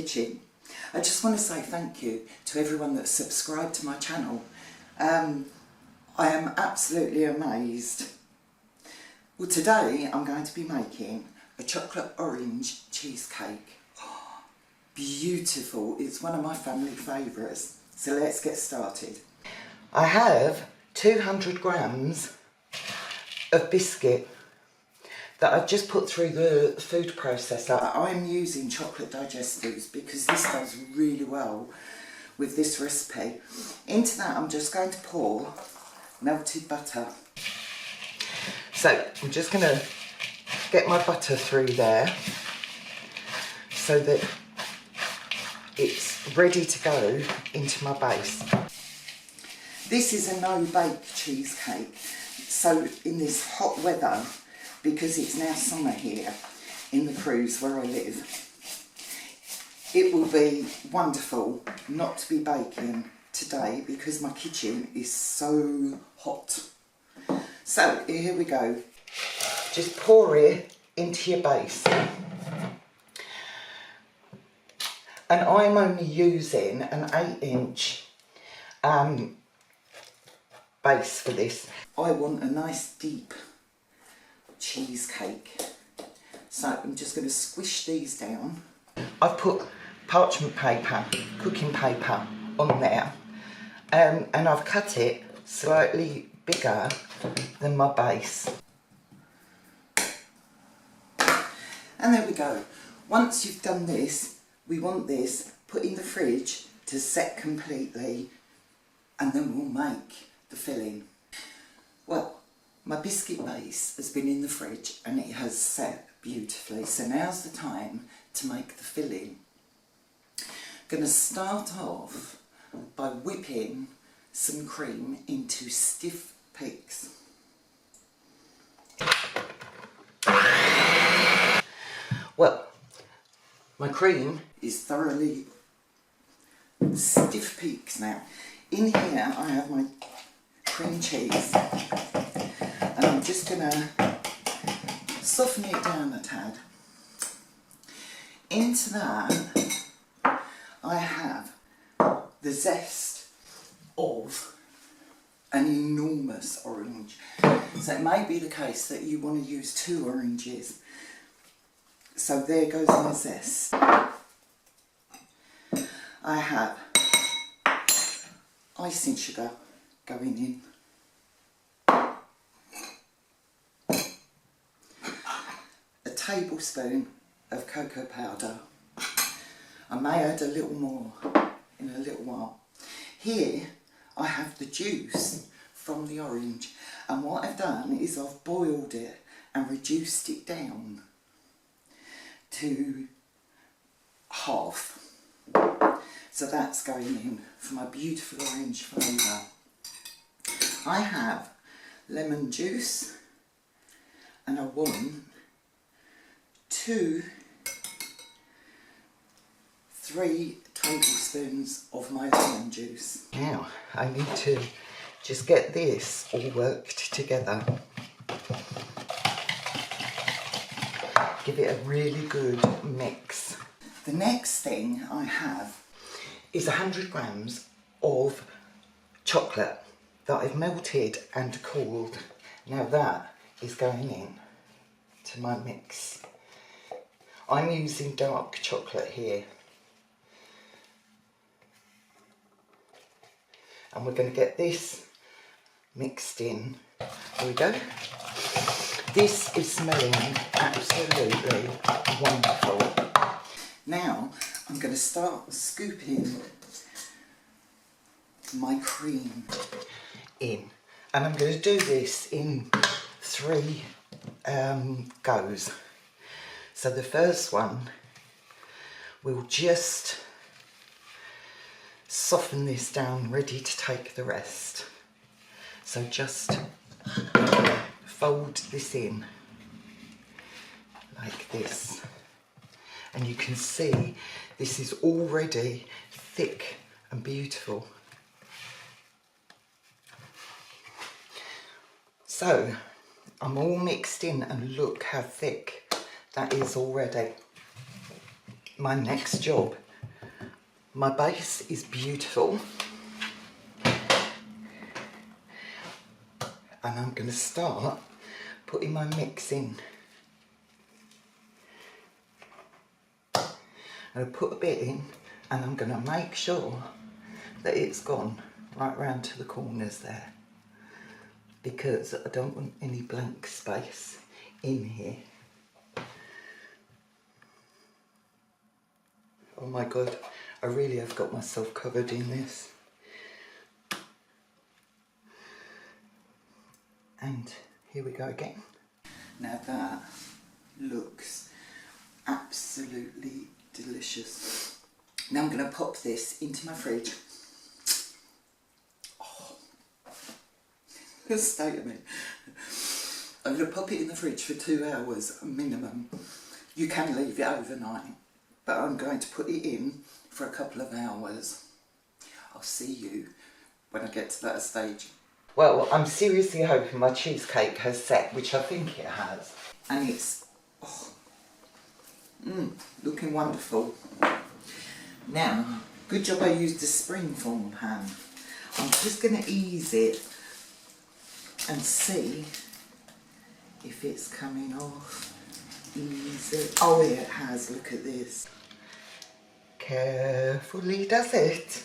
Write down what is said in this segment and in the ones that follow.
kitchen. I just want to say thank you to everyone that's subscribed to my channel. I am absolutely amazed. Well, today I'm going to be making a chocolate orange cheesecake. Oh, beautiful. It's one of my family favourites. So let's get started. I have 200 grams of biscuit that I've just put through the food processor. I'm using chocolate digestives because this does really well with this recipe. Into that I'm just going to pour melted butter. So I'm just going to get my butter through there so that it's ready to go into my base. This is a no-bake cheesecake, so in this hot weather, because it's now summer here in the cruise where I live, it will be wonderful not to be baking today because my kitchen is so hot. So here we go. Just pour it into your base. And I'm only using an 8-inch base for this. I want a nice deep cheesecake. So I'm just going to squish these down. I've put parchment paper, cooking paper on there, and I've cut it slightly bigger than my base. And there we go. Once you've done this, we want this put in the fridge to set completely, and then we'll make the filling. Well, my biscuit base has been in the fridge and it has set beautifully, so now's the time to make the filling. I'm going to start off by whipping some cream into stiff peaks. Well, my cream is thoroughly stiff peaks now. In here I have my cream cheese, and I'm just going to soften it down a tad. Into that I have the zest of an enormous orange. So it may be the case that you want to use 2 oranges. So there goes my zest. I have icing sugar going in. A tablespoon of cocoa powder. I may add a little more in a little while. Here I have the juice from the orange, and what I've done is I've boiled it and reduced it down to half. So that's going in for my beautiful orange flavour. I have lemon juice, and I want 2-3 tablespoons of my lemon juice. Now I need to just get this all worked together. Give it a really good mix. The next thing I have is 100 grams of chocolate that I've melted and cooled. Now that is going in to my mix. I'm using dark chocolate here. And we're going to get this mixed in. There we go. This is smelling absolutely wonderful. Now I'm going to start scooping my cream in, and I'm going to do this in 3 goes. So the first one, we'll just soften this down, ready to take the rest. So just fold this in like this, and you can see this is already thick and beautiful. So I'm all mixed in, and look how thick that is already. My next job My base is beautiful. And I'm going to start putting my mix in. I'm going to put a bit in and I'm going to make sure that it's gone right round to the corners there, because I don't want any blank space in here. Oh my God, I really have got myself covered in this. And here we go again. Now that looks absolutely delicious. Now I'm going to pop this into my fridge. Oh, stay with me. I'm going to pop it in the fridge for 2 hours minimum. You can leave it overnight, but I'm going to put it in for a couple of hours. I'll see you when I get to that stage. Well, I'm seriously hoping my cheesecake has set, which I think it has. And it's looking wonderful. Now, good job I used a springform pan. I'm just going to ease it and see if it's coming off. Ease it. Oh, yeah, it has. Look at this. Carefully does it.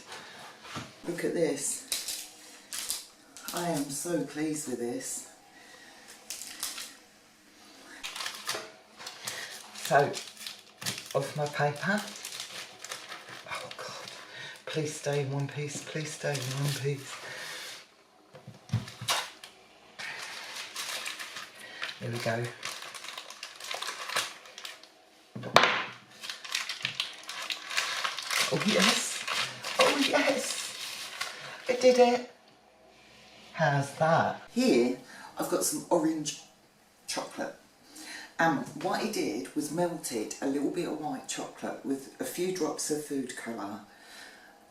Look at this. I am so pleased with this. So, off my paper. Oh God, please stay in one piece, please stay in one piece. There we go. Oh yes, oh yes, I did it. How's that? Here, I've got some orange chocolate. What I did was melted a little bit of white chocolate with a few drops of food colour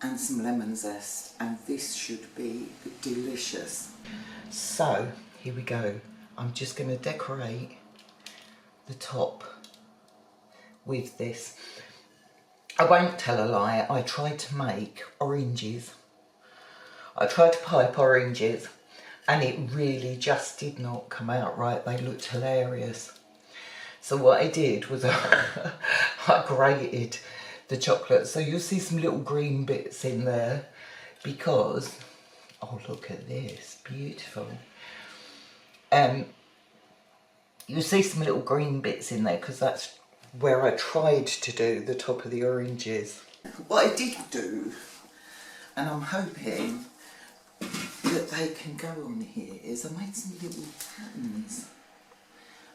and some lemon zest, and this should be delicious. So, here we go. I'm just going to decorate the top with this. I won't tell a lie, I tried to make oranges. I tried to pipe oranges and it really just did not come out right. They looked hilarious. So what I did was I grated the chocolate. So you'll see some little green bits in there because, oh look at this, beautiful. You'll see some little green bits in there because that's where I tried to do the top of the oranges. What I did do, and I'm hoping that they can go on here, is I made some little patterns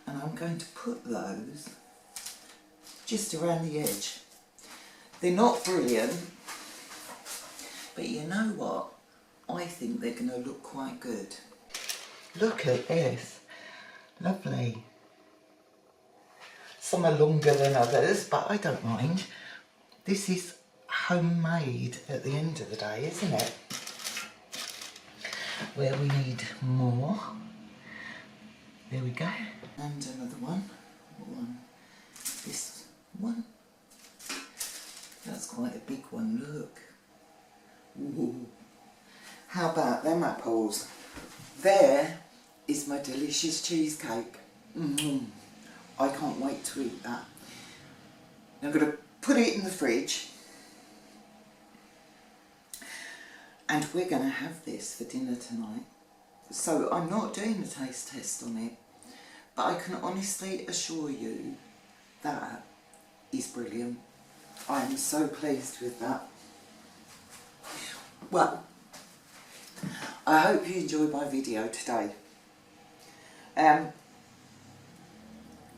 and I'm going to put those just around the edge. They're not brilliant, but you know what? I think they're going to look quite good. Look at this, lovely. Some are longer than others, but I don't mind. This is homemade at the end of the day, isn't it? Where we need more. There we go. And another one. This one. That's quite a big one, look. Ooh. How about them apples? There is my delicious cheesecake. I can't wait to eat that. I'm going to put it in the fridge. And we're going to have this for dinner tonight. So I'm not doing a taste test on it, but I can honestly assure you that is brilliant. I am so pleased with that. Well, I hope you enjoyed my video today.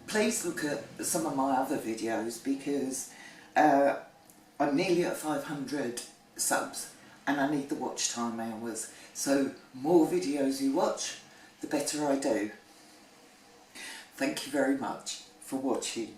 Please look at some of my other videos because I'm nearly at 500 subs and I need the watch time hours. So more videos you watch, the better I do. Thank you very much for watching.